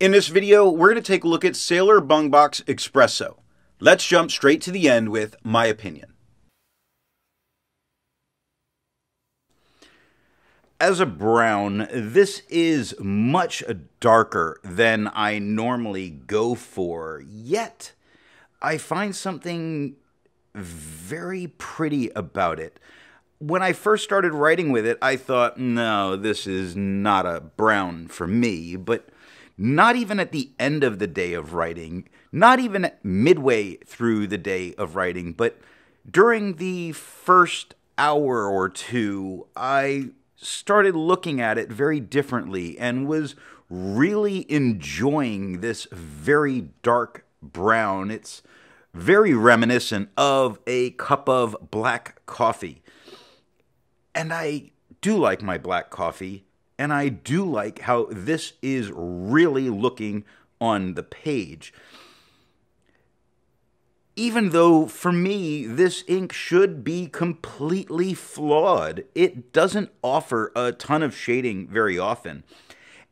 In this video, we're going to take a look at Sailor Bungubox Expresso. Let's jump straight to the end with my opinion. As a brown, this is much darker than I normally go for, yet I find something very pretty about it. When I first started writing with it, I thought, no, this is not a brown for me, but not even at the end of the day of writing, not even midway through the day of writing, but during the first hour or two, I started looking at it very differently and was really enjoying this very dark brown. It's very reminiscent of a cup of black coffee. And I do like my black coffee. And I do like how this is really looking on the page. Even though, for me, this ink should be completely flawed, it doesn't offer a ton of shading very often.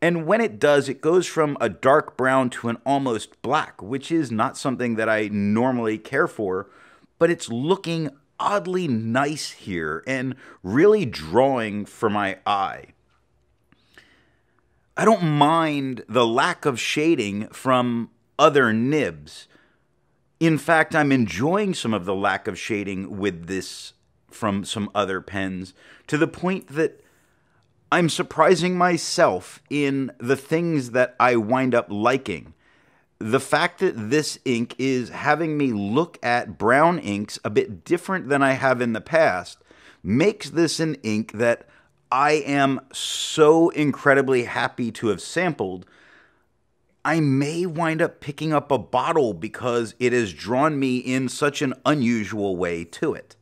And when it does, it goes from a dark brown to an almost black, which is not something that I normally care for, but it's looking oddly nice here and really drawing for my eye. I don't mind the lack of shading from other nibs. In fact, I'm enjoying some of the lack of shading with this from some other pens, to the point that I'm surprising myself in the things that I wind up liking. The fact that this ink is having me look at brown inks a bit different than I have in the past makes this an ink that I am so incredibly happy to have sampled. I may wind up picking up a bottle because it has drawn me in such an unusual way to it.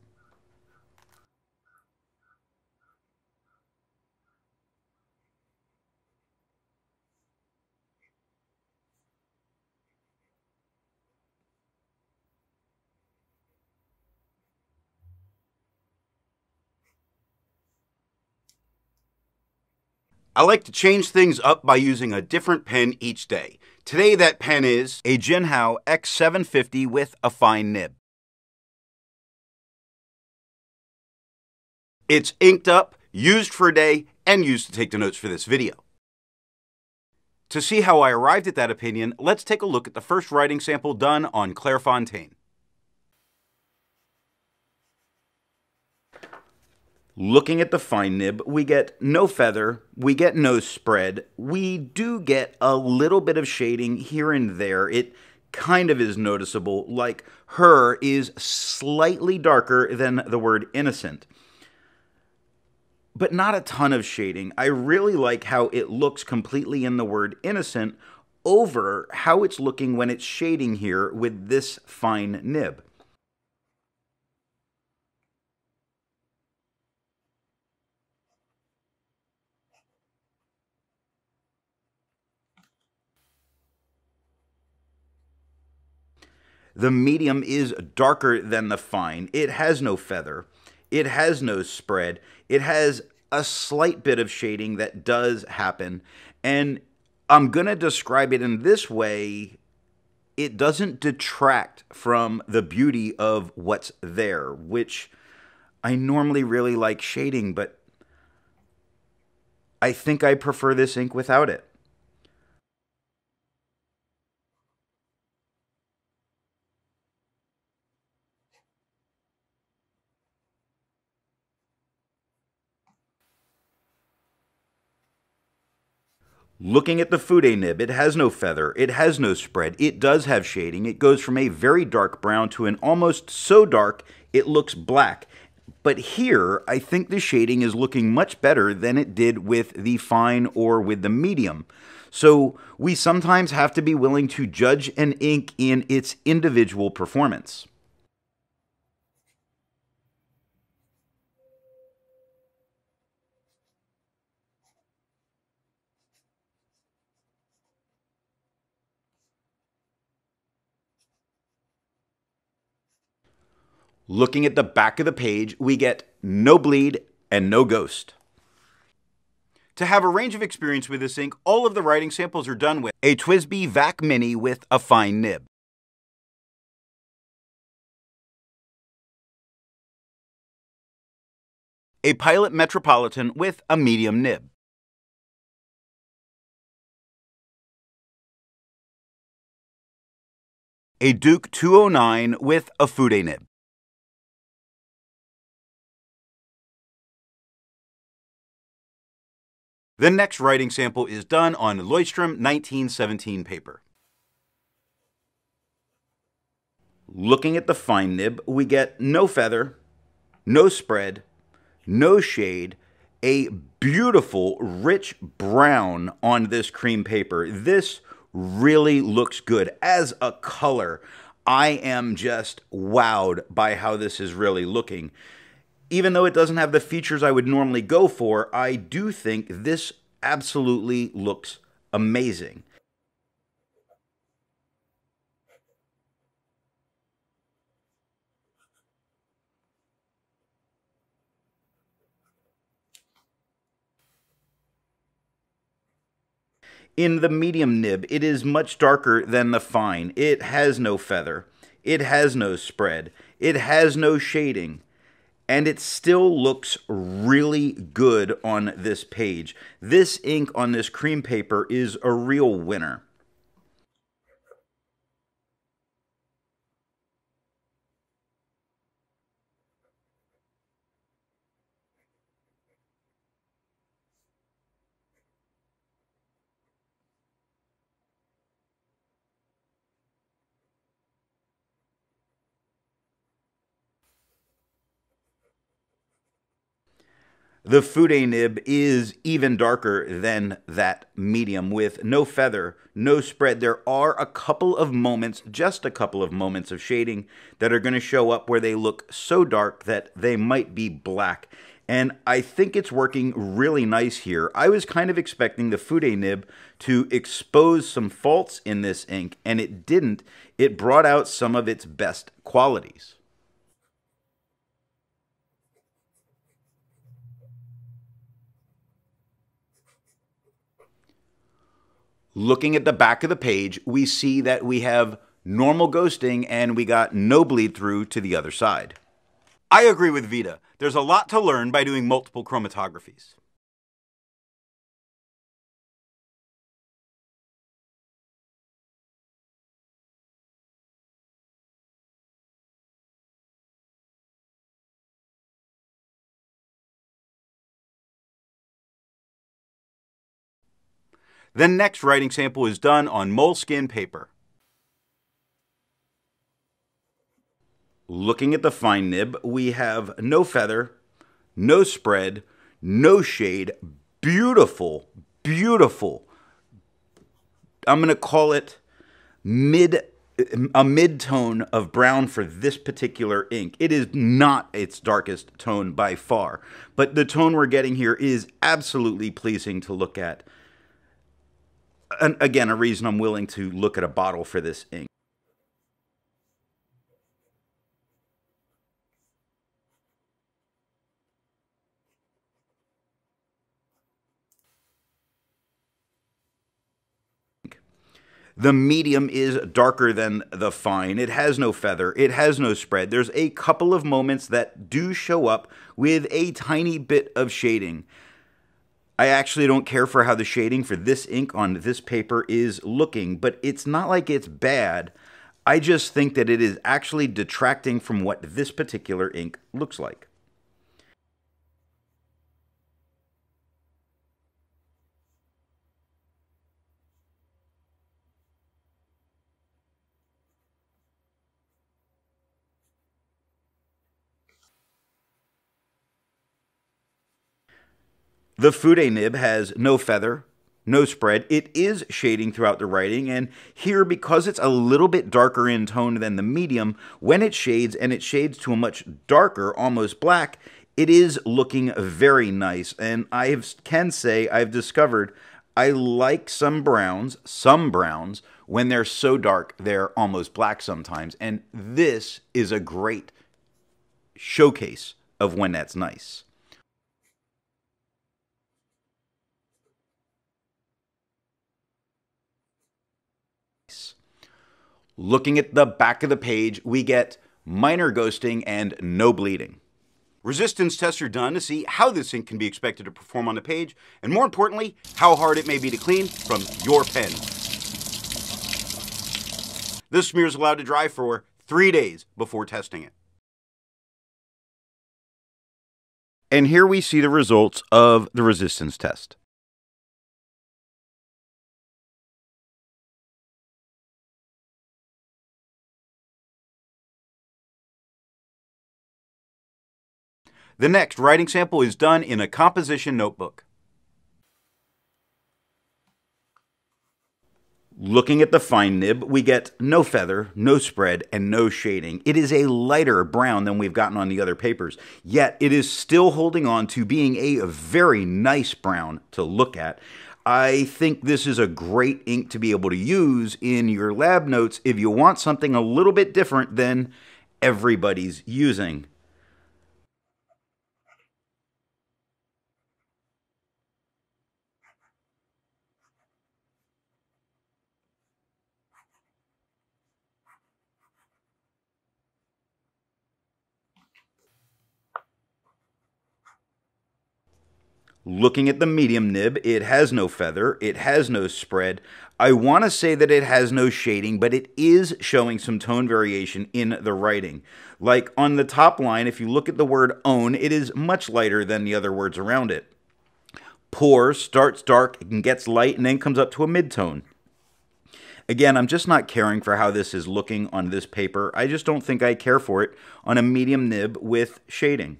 I like to change things up by using a different pen each day. Today that pen is a Jinhao X750 with a fine nib. It's inked up, used for a day, and used to take the notes for this video. To see how I arrived at that opinion, let's take a look at the first writing sample done on Clairfontaine. Looking at the fine nib, we get no feather, we get no spread, we do get a little bit of shading here and there. It kind of is noticeable, like her is slightly darker than the word innocent. But not a ton of shading. I really like how it looks completely in the word innocent over how it's looking when it's shading here with this fine nib. The medium is darker than the fine. It has no feather. It has no spread. It has a slight bit of shading that does happen. And I'm going to describe it in this way. It doesn't detract from the beauty of what's there, which I normally really like shading, but I think I prefer this ink without it. Looking at the Fude nib, it has no feather, it has no spread, it does have shading. It goes from a very dark brown to an almost so dark it looks black. But here, I think the shading is looking much better than it did with the fine or with the medium. So we sometimes have to be willing to judge an ink in its individual performance. Looking at the back of the page, we get no bleed and no ghost. To have a range of experience with this ink, all of the writing samples are done with a TWSBI Vac Mini with a fine nib, a Pilot Metropolitan with a medium nib, a Duke 209 with a Fude nib, The next writing sample is done on Leuchtterm 1917 paper. Looking at the fine nib, we get no feather, no spread, no shade, a beautiful rich brown on this cream paper. This really looks good. As a color, I am just wowed by how this is really looking. Even though it doesn't have the features I would normally go for, I do think this absolutely looks amazing. In the medium nib, it is much darker than the fine. It has no feather. It has no spread. It has no shading. And it still looks really good on this page. This ink on this cream paper is a real winner. The Fude nib is even darker than that medium with no feather, no spread. There are a couple of moments, just a couple of moments of shading that are going to show up where they look so dark that they might be black. And I think it's working really nice here. I was kind of expecting the Fude nib to expose some faults in this ink, and it didn't. It brought out some of its best qualities. Looking at the back of the page, we see that we have normal ghosting and we got no bleed through to the other side. I agree with Vita. There's a lot to learn by doing multiple chromatographies. The next writing sample is done on Moleskine paper. Looking at the fine nib, we have no feather, no spread, no shade, beautiful, beautiful. I'm going to call it a mid-tone of brown for this particular ink. It is not its darkest tone by far, but the tone we're getting here is absolutely pleasing to look at. And again, a reason I'm willing to look at a bottle for this ink. The medium is darker than the fine. It has no feather. It has no spread. There's a couple of moments that do show up with a tiny bit of shading. I actually don't care for how the shading for this ink on this paper is looking, but it's not like it's bad. I just think that it is actually detracting from what this particular ink looks like. The Fude nib has no feather, no spread. It is shading throughout the writing, and here, because it's a little bit darker in tone than the medium, when it shades, and it shades to a much darker, almost black, it is looking very nice. And I can say I've discovered I like some browns, when they're so dark, they're almost black sometimes. And this is a great showcase of when that's nice. Looking at the back of the page, we get minor ghosting and no bleeding. Resistance tests are done to see how this ink can be expected to perform on the page, and more importantly, how hard it may be to clean from your pen. This smear is allowed to dry for 3 days before testing it. And here we see the results of the resistance test. The next writing sample is done in a composition notebook. Looking at the fine nib, we get no feather, no spread, and no shading. It is a lighter brown than we've gotten on the other papers, yet it is still holding on to being a very nice brown to look at. I think this is a great ink to be able to use in your lab notes if you want something a little bit different than everybody's using. Looking at the medium nib, it has no feather, it has no spread. I want to say that it has no shading, but it is showing some tone variation in the writing. Like on the top line, if you look at the word own, it is much lighter than the other words around it. Pour starts dark and gets light and then comes up to a mid-tone. Again, I'm just not caring for how this is looking on this paper. I just don't think I care for it on a medium nib with shading.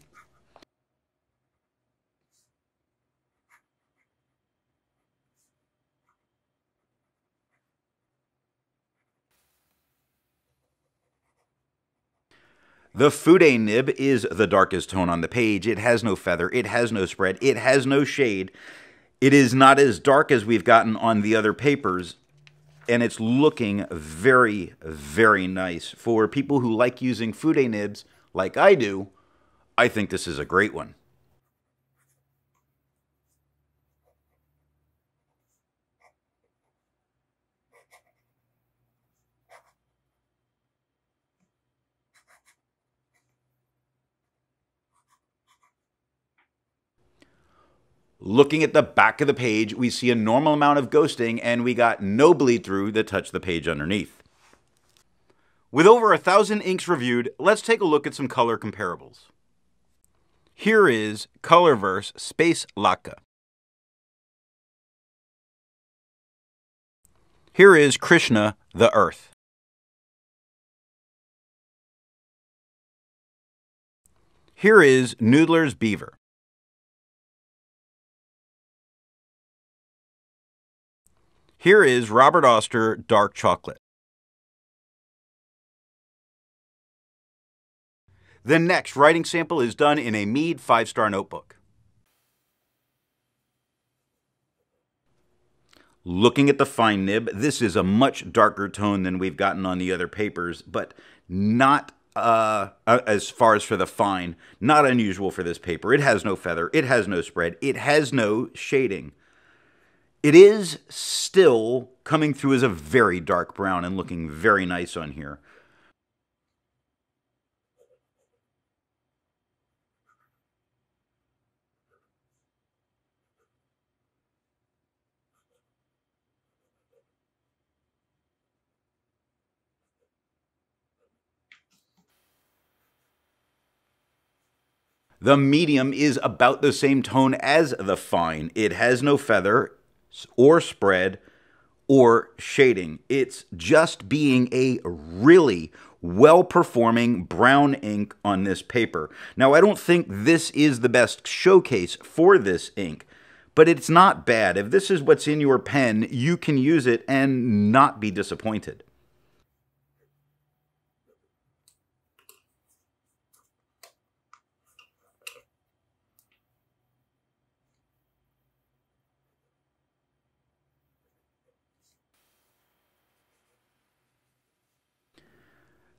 The Fude nib is the darkest tone on the page. It has no feather, it has no spread, it has no shade. It is not as dark as we've gotten on the other papers, and it's looking very, very nice. For people who like using Fude nibs, like I do, I think this is a great one. Looking at the back of the page, we see a normal amount of ghosting, and we got no bleed through that touched the page underneath. With over 1,000 inks reviewed, let's take a look at some color comparables. Here is Colorverse Space Laka. Here is Krishna, the Earth. Here is Noodler's Beaver. Here is Robert Oster Dark Chocolate. The next writing sample is done in a Mead 5-star notebook. Looking at the fine nib, this is a much darker tone than we've gotten on the other papers, but not as far as for the fine, not unusual for this paper. It has no feather, it has no spread, it has no shading. It is still coming through as a very dark brown and looking very nice on here. The medium is about the same tone as the fine. It has no feather or spread or shading. It's just being a really well-performing brown ink on this paper. Now, I don't think this is the best showcase for this ink, but it's not bad. If this is what's in your pen, you can use it and not be disappointed.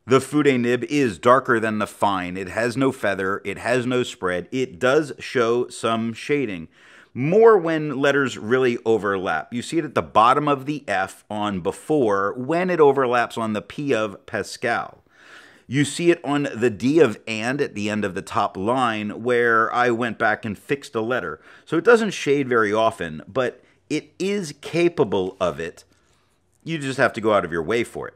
The Fude nib is darker than the fine. It has no feather, it has no spread. It does show some shading, more when letters really overlap. You see it at the bottom of the F on before when it overlaps on the P of Pascal. You see it on the D of and at the end of the top line where I went back and fixed a letter. So it doesn't shade very often, but it is capable of it. You just have to go out of your way for it.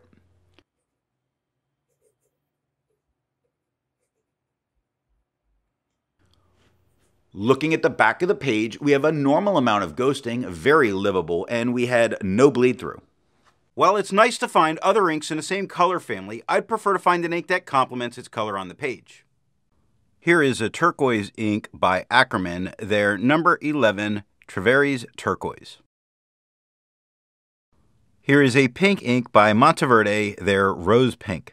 Looking at the back of the page, we have a normal amount of ghosting, very livable, and we had no bleed through. While it's nice to find other inks in the same color family, I'd prefer to find an ink that complements its color on the page. Here is a turquoise ink by Ackerman, their number 11 Treveries Turquoise. Here is a pink ink by Monteverde, their Rose Pink.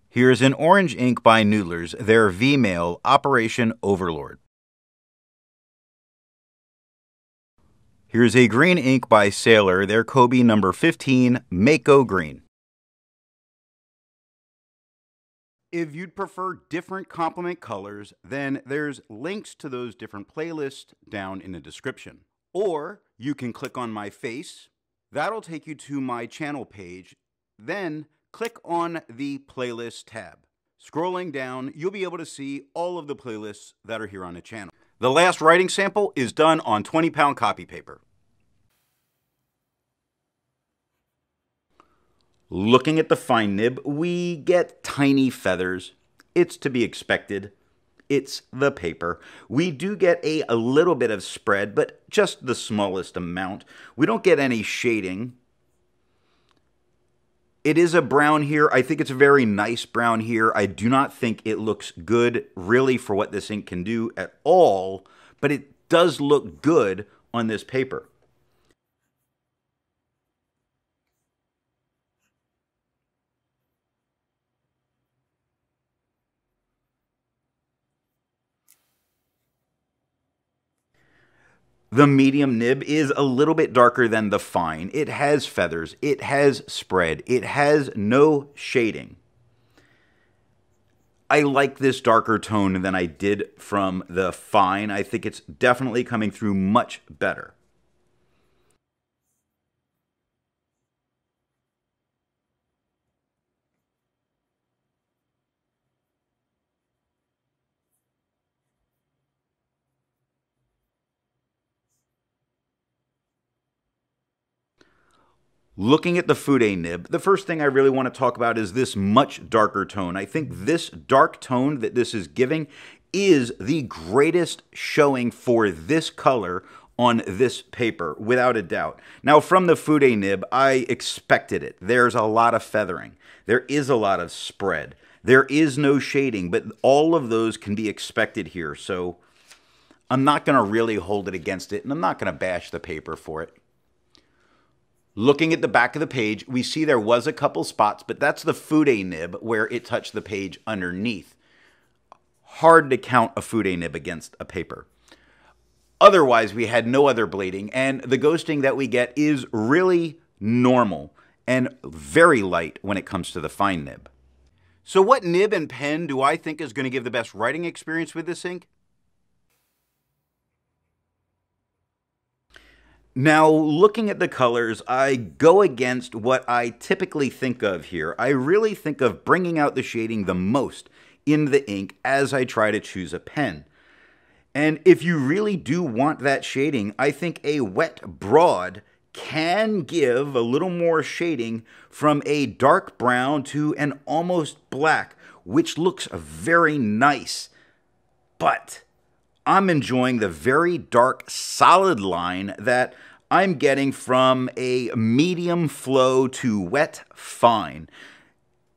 Here is an orange ink by Noodler's, their V-Mail Operation Overlord. Here's a green ink by Sailor, their Kobe number 15 Mako Green. If you'd prefer different complement colors, then there's links to those different playlists down in the description. Or you can click on my face. That'll take you to my channel page. Then click on the playlist tab. Scrolling down, you'll be able to see all of the playlists that are here on the channel. The last writing sample is done on 20-pound copy paper. Looking at the fine nib, we get tiny feathers. It's to be expected. It's the paper. We do get a little bit of spread, but just the smallest amount. We don't get any shading. It is a brown here. I think it's a very nice brown here. I do not think it looks good really for what this ink can do at all, but it does look good on this paper. The medium nib is a little bit darker than the fine. It has feathers. It has spread. It has no shading. I like this darker tone than I did from the fine. I think it's definitely coming through much better. Looking at the Fude nib, the first thing I really want to talk about is this much darker tone. I think this dark tone that this is giving is the greatest showing for this color on this paper, without a doubt. Now, from the Fude nib, I expected it. There's a lot of feathering. There is a lot of spread. There is no shading, but all of those can be expected here. So I'm not going to really hold it against it, and I'm not going to bash the paper for it. Looking at the back of the page, we see there was a couple spots, but that's the Fude nib where it touched the page underneath. Hard to count a Fude nib against a paper. Otherwise, we had no other bleeding, and the ghosting that we get is really normal and very light when it comes to the fine nib. So what nib and pen do I think is going to give the best writing experience with this ink? Now, looking at the colors, I go against what I typically think of here. I really think of bringing out the shading the most in the ink as I try to choose a pen. And if you really do want that shading, I think a wet broad can give a little more shading from a dark brown to an almost black, which looks very nice. But I'm enjoying the very dark, solid line that I'm getting from a medium flow to wet fine.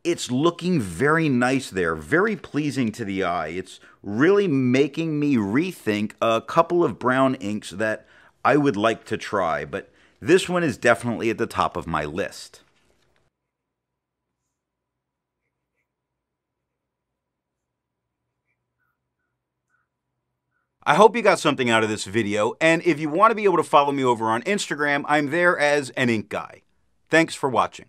It's looking very nice there, very pleasing to the eye. It's really making me rethink a couple of brown inks that I would like to try, but this one is definitely at the top of my list. I hope you got something out of this video, and if you want to be able to follow me over on Instagram, I'm there as an ink guy. Thanks for watching.